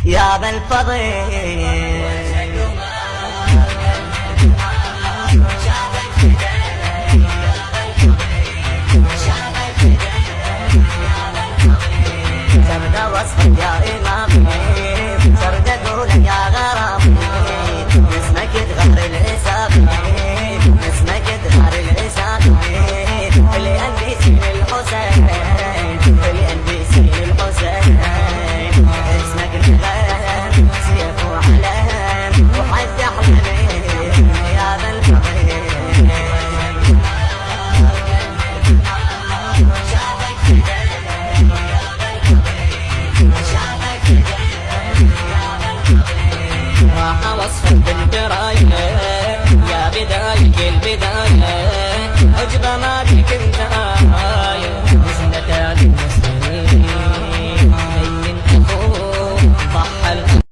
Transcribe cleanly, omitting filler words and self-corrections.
يا ذا الفضل سرد وصفك يا إمامي سرد قولك يا غرامي اسمك تغفر الحساب اسمك تغفر الحساب اللي قلبي سين الحسين اللي قلبي سين الحسين اسمك الغالي سيف وحلام وحد أحلامي يا ذا الفضل راح وصفك بالدراية يا بداية البداية عجبة ما بك انت